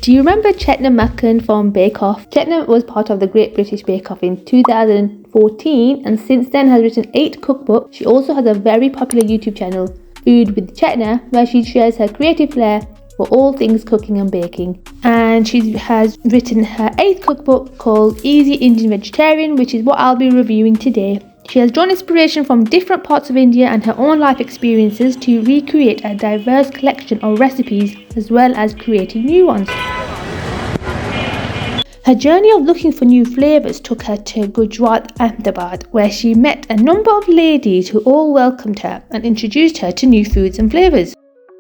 Do you remember Chetna Makan from Bake Off? Chetna was part of the Great British Bake Off in 2014 and since then has written 8 cookbooks. She also has a very popular YouTube channel, Food with Chetna, where she shares her creative flair for all things cooking and baking. And she has written her 8th cookbook called Easy Indian Vegetarian, which is what I'll be reviewing today. She has drawn inspiration from different parts of India and her own life experiences to recreate a diverse collection of recipes as well as creating new ones. Her journey of looking for new flavours took her to Gujarat, Ahmedabad, where she met a number of ladies who all welcomed her and introduced her to new foods and flavours.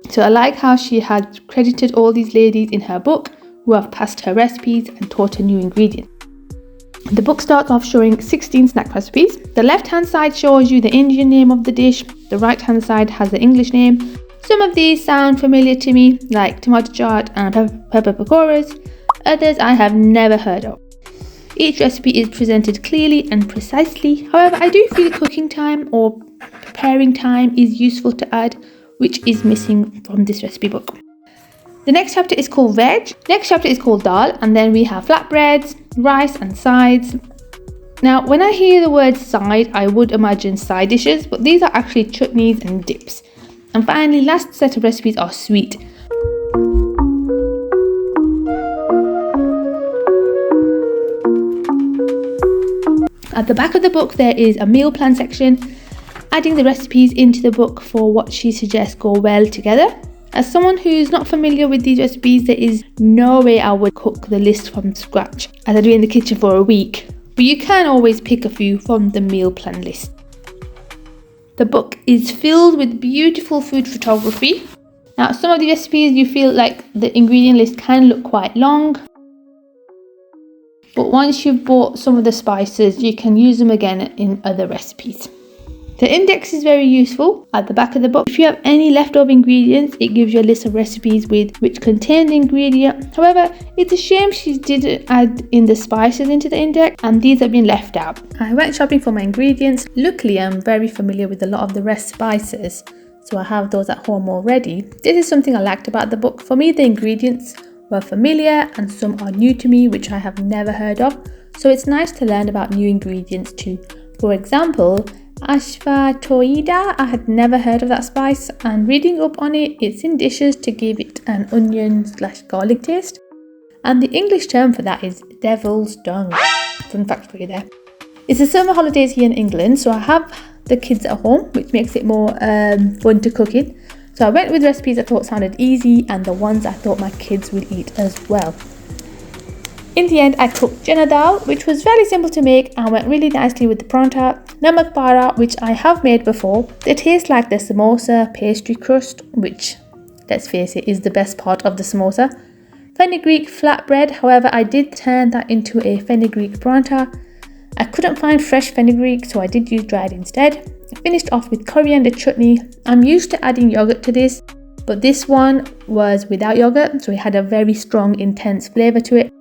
So I like how she had credited all these ladies in her book who have passed her recipes and taught her new ingredients. The book starts off showing 16 snack recipes. The left hand side shows you the Indian name of the dish, the right hand side has the English name. Some of these sound familiar to me, like tomato chaat and pepper pakoras. Others I have never heard of. Each recipe is presented clearly and precisely. However, I do feel cooking time or preparing time is useful to add, which is missing from this recipe book. The next chapter is called Veg. Next chapter is called Dal, and then we have flatbreads, rice and sides. Now, when I hear the word side, I would imagine side dishes, but these are actually chutneys and dips. And finally, last set of recipes are sweet. At the back of the book, there is a meal plan section, adding the recipes into the book for what she suggests go well together. As someone who's not familiar with these recipes, there is no way I would cook the list from scratch as I do in the kitchen for a week, but you can always pick a few from the meal plan list. The book is filled with beautiful food photography. Now, some of the recipes you feel like the ingredient list can look quite long, but once you've bought some of the spices, you can use them again in other recipes. The index is very useful at the back of the book. If you have any leftover ingredients, it gives you a list of recipes with which contain the ingredient. However, it's a shame she didn't add in the spices into the index and these have been left out. I went shopping for my ingredients. Luckily, I'm very familiar with a lot of the rest spices, so I have those at home already. This is something I liked about the book. For me, the ingredients were familiar and some are new to me, which I have never heard of. So it's nice to learn about new ingredients too. For example, ashwagandha, I had never heard of that spice, and reading up on it, it's in dishes to give it an onion/garlic taste. And the English term for that is devil's dung. Fun fact for you there. It's the summer holidays here in England, so I have the kids at home, which makes it more fun to cook in. So I went with recipes I thought sounded easy and the ones I thought my kids would eat as well. In the end, I cooked chana dal, which was very simple to make and went really nicely with the parantha, namak para, which I have made before. They taste like the samosa pastry crust, which, let's face it, is the best part of the samosa. Fenugreek flatbread, however, I did turn that into a fenugreek parantha. I couldn't find fresh fenugreek, so I did use dried instead. I finished off with coriander chutney. I'm used to adding yogurt to this, but this one was without yogurt, so it had a very strong, intense flavour to it.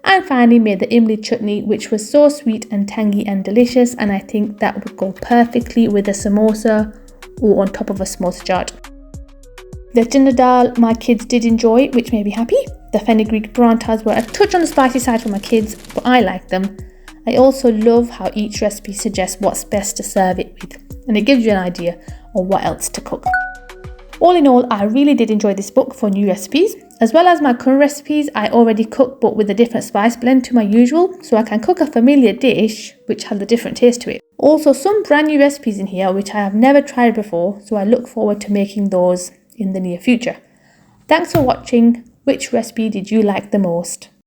And finally made the imli chutney, which was so sweet and tangy and delicious, and I think that would go perfectly with a samosa or on top of a samosa chaat. The chana dal my kids did enjoy, which made me happy. The fenugreek paranthas were a touch on the spicy side for my kids, but I like them. I also love how each recipe suggests what's best to serve it with, and it gives you an idea of what else to cook. All in all, I really did enjoy this book for new recipes. As well as my current recipes, I already cook but with a different spice blend to my usual, so I can cook a familiar dish which has a different taste to it. Also, some brand new recipes in here which I have never tried before, so I look forward to making those in the near future. Thanks for watching. Which recipe did you like the most?